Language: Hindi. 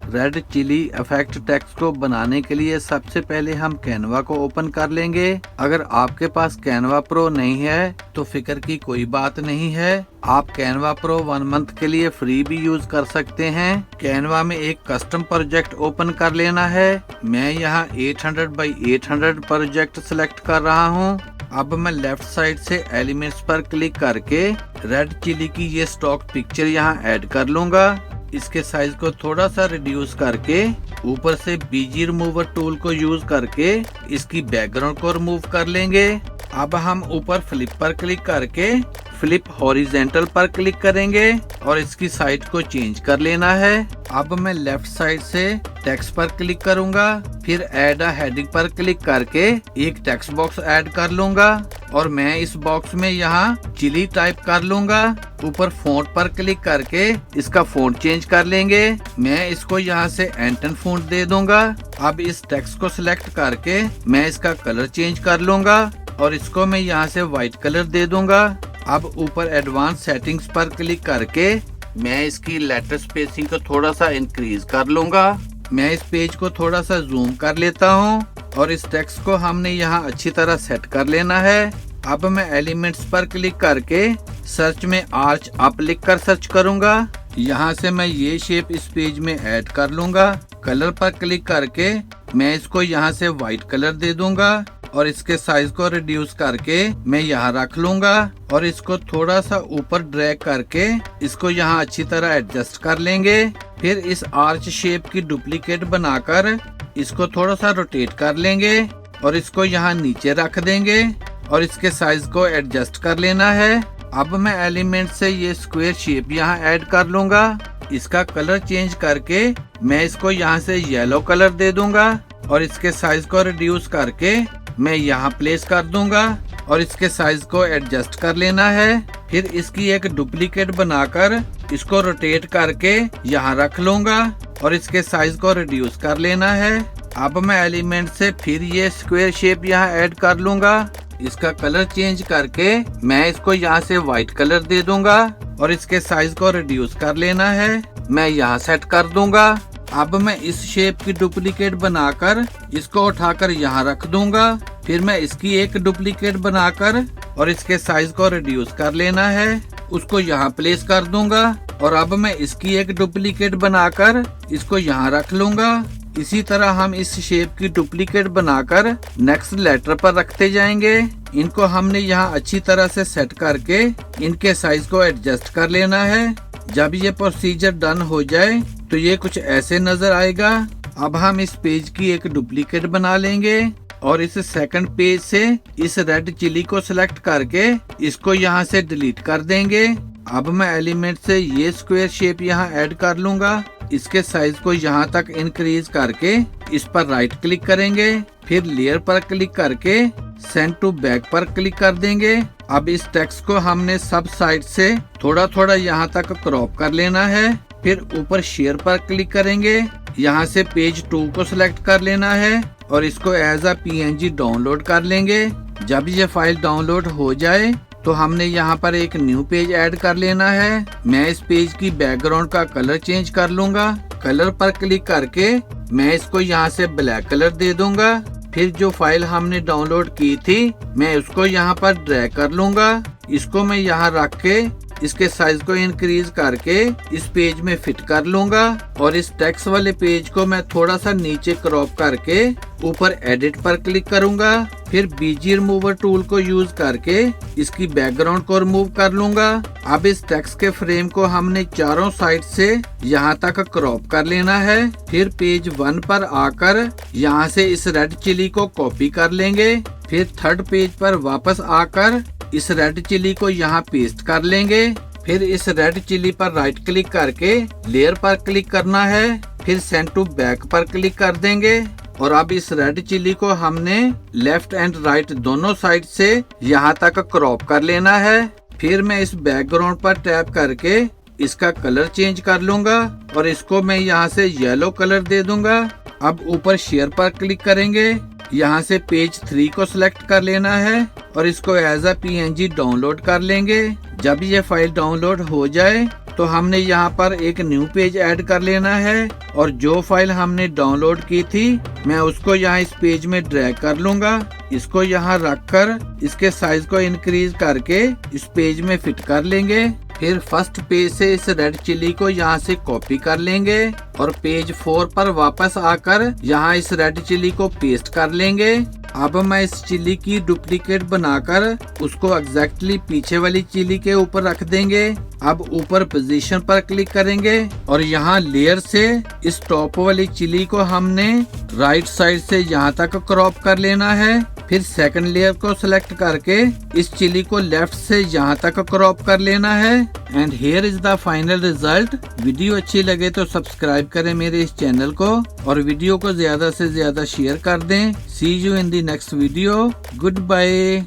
रेड चिली इफेक्ट टेक्स्ट को बनाने के लिए सबसे पहले हम कैनवा को ओपन कर लेंगे। अगर आपके पास कैनवा प्रो नहीं है तो फिक्र की कोई बात नहीं है, आप कैनवा प्रो 1 मंथ के लिए फ्री भी यूज कर सकते हैं। कैनवा में एक कस्टम प्रोजेक्ट ओपन कर लेना है। मैं यहाँ 800 बाई 800 प्रोजेक्ट सिलेक्ट कर रहा हूँ। अब मैं लेफ्ट साइड से एलिमेंट्स पर क्लिक करके रेड चिली की ये स्टॉक पिक्चर यहाँ ऐड कर लूंगा। इसके साइज को थोड़ा सा रिड्यूस करके ऊपर से बीजी रिमूवर टूल को यूज करके इसकी बैकग्राउंड को रिमूव कर लेंगे। अब हम ऊपर फ्लिप पर क्लिक करके फ्लिप हॉरिजेंटल पर क्लिक करेंगे और इसकी साइड को चेंज कर लेना है। अब मैं लेफ्ट साइड से टेक्स्ट पर क्लिक करूंगा, फिर ऐड अ हेडिंग पर क्लिक करके एक टेक्स्ट बॉक्स ऐड कर लूंगा और मैं इस बॉक्स में यहाँ चिली टाइप कर लूंगा। ऊपर फॉन्ट पर क्लिक करके इसका फॉन्ट चेंज कर लेंगे। मैं इसको यहाँ से एंटन फॉन्ट दे दूंगा। अब इस टेक्स्ट को सिलेक्ट करके मैं इसका कलर चेंज कर लूंगा और इसको मैं यहाँ से व्हाइट कलर दे दूंगा। अब ऊपर एडवांस सेटिंग्स पर क्लिक करके मैं इसकी लेटर स्पेसिंग को थोड़ा सा इंक्रीज कर लूंगा। मैं इस पेज को थोड़ा सा जूम कर लेता हूँ और इस टेक्स्ट को हमने यहाँ अच्छी तरह सेट कर लेना है। अब मैं एलिमेंट्स पर क्लिक करके सर्च में आर्च अप लिख कर सर्च करूंगा। यहाँ से मैं ये शेप इस पेज में ऐड कर लूंगा। कलर पर क्लिक करके मैं इसको यहाँ से व्हाइट कलर दे दूंगा और इसके साइज को रिड्यूस करके मैं यहाँ रख लूंगा और इसको थोड़ा सा ऊपर ड्रैग करके इसको यहाँ अच्छी तरह एडजस्ट कर लेंगे। फिर इस आर्च शेप की डुप्लीकेट बनाकर इसको थोड़ा सा रोटेट कर लेंगे और इसको यहाँ नीचे रख देंगे और इसके साइज को एडजस्ट कर लेना है। अब मैं एलिमेंट से ये स्क्वायर शेप यहाँ ऐड कर लूंगा। इसका कलर चेंज करके मैं इसको यहाँ से येलो कलर दे दूंगा और इसके साइज को रिड्यूस करके मैं यहाँ प्लेस कर दूंगा और इसके साइज को एडजस्ट कर लेना है। फिर इसकी एक डुप्लीकेट बनाकर इसको रोटेट करके यहाँ रख लूंगा और इसके साइज को रिड्यूस कर लेना है। अब मैं एलिमेंट से फिर ये स्क्वायर शेप यहाँ ऐड कर लूंगा। इसका कलर चेंज करके मैं इसको यहाँ से व्हाइट कलर दे दूंगा और इसके साइज को रिड्यूस कर लेना है। मैं यहाँ सेट कर दूंगा। अब मैं इस शेप की डुप्लीकेट बनाकर इसको उठाकर यहाँ रख दूंगा। फिर मैं इसकी एक डुप्लीकेट बनाकर और इसके साइज को रिड्यूस कर लेना है, उसको यहाँ प्लेस कर दूंगा और अब मैं इसकी एक डुप्लीकेट बनाकर इसको यहाँ रख लूंगा। इसी तरह हम इस शेप की डुप्लीकेट बनाकर नेक्स्ट लेटर पर रखते जाएंगे। इनको हमने यहाँ अच्छी तरह से सेट करके इनके साइज को एडजस्ट कर लेना है। जब ये प्रोसीजर डन हो जाए तो ये कुछ ऐसे नजर आएगा। अब हम इस पेज की एक डुप्लीकेट बना लेंगे और इस सेकंड पेज से इस रेड चिली को सिलेक्ट करके इसको यहाँ से डिलीट कर देंगे। अब मैं एलिमेंट से ये स्क्वायर शेप यहाँ ऐड कर लूंगा। इसके साइज को यहाँ तक इंक्रीज करके इस पर राइट क्लिक करेंगे, फिर लेयर पर क्लिक करके सेंड टू बैक पर क्लिक कर देंगे। अब इस टेक्स्ट को हमने सब साइड से थोड़ा थोड़ा यहाँ तक क्रॉप कर लेना है। फिर ऊपर शेयर पर क्लिक करेंगे, यहाँ से पेज 2 को सिलेक्ट कर लेना है और इसको एज अ PNG डाउनलोड कर लेंगे। जब ये फाइल डाउनलोड हो जाए तो हमने यहाँ पर एक न्यू पेज ऐड कर लेना है। मैं इस पेज की बैकग्राउंड का कलर चेंज कर लूंगा। कलर पर क्लिक करके मैं इसको यहाँ से ब्लैक कलर दे दूंगा। फिर जो फाइल हमने डाउनलोड की थी मैं उसको यहाँ पर ड्रैग कर लूंगा। इसको मैं यहाँ रख के इसके साइज को इंक्रीज करके इस पेज में फिट कर लूंगा और इस टेक्स्ट वाले पेज को मैं थोड़ा सा नीचे क्रॉप करके ऊपर एडिट पर क्लिक करूंगा। फिर बीजी रिमूवर टूल को यूज करके इसकी बैकग्राउंड को रिमूव कर लूंगा। अब इस टेक्स्ट के फ्रेम को हमने चारों साइड से यहाँ तक क्रॉप कर लेना है। फिर पेज 1 पर आकर यहाँ से इस रेड चिली को कॉपी कर लेंगे। फिर थर्ड पेज पर वापस आकर इस रेड चिली को यहाँ पेस्ट कर लेंगे। फिर इस रेड चिली पर राइट क्लिक करके लेयर पर क्लिक करना है, फिर सेंड टू बैक पर क्लिक कर देंगे और अब इस रेड चिली को हमने लेफ्ट एंड राइट दोनों साइड से यहाँ तक क्रॉप कर लेना है। फिर मैं इस बैकग्राउंड पर टैप करके इसका कलर चेंज कर लूंगा और इसको मैं यहाँ से येलो कलर दे दूंगा। अब ऊपर शेयर पर क्लिक करेंगे, यहाँ से पेज 3 को सिलेक्ट कर लेना है और इसको एज अ PNG डाउनलोड कर लेंगे। जब ये फाइल डाउनलोड हो जाए तो हमने यहाँ पर एक न्यू पेज ऐड कर लेना है और जो फाइल हमने डाउनलोड की थी मैं उसको यहाँ इस पेज में ड्रैग कर लूंगा। इसको यहाँ रखकर इसके साइज को इंक्रीज करके इस पेज में फिट कर लेंगे। फिर फर्स्ट पेज से इस रेड चिली को यहाँ से कॉपी कर लेंगे और पेज 4 पर वापस आकर यहाँ इस रेड चिली को पेस्ट कर लेंगे। अब मैं इस चिली की डुप्लीकेट बनाकर उसको एग्जैक्टली पीछे वाली चिली के ऊपर रख देंगे। अब ऊपर पोजीशन पर क्लिक करेंगे और यहाँ लेयर से इस टॉप वाली चिली को हमने राइट साइड से यहाँ तक क्रॉप कर लेना है। फिर सेकंड लेयर को सिलेक्ट करके इस चिली को लेफ्ट से यहाँ तक क्रॉप कर लेना है। And here is the final result. Video अच्छी लगे तो सब्सक्राइब करें मेरे इस चैनल को और वीडियो को ज्यादा से ज्यादा शेयर कर दें। See you in the next video. Good bye.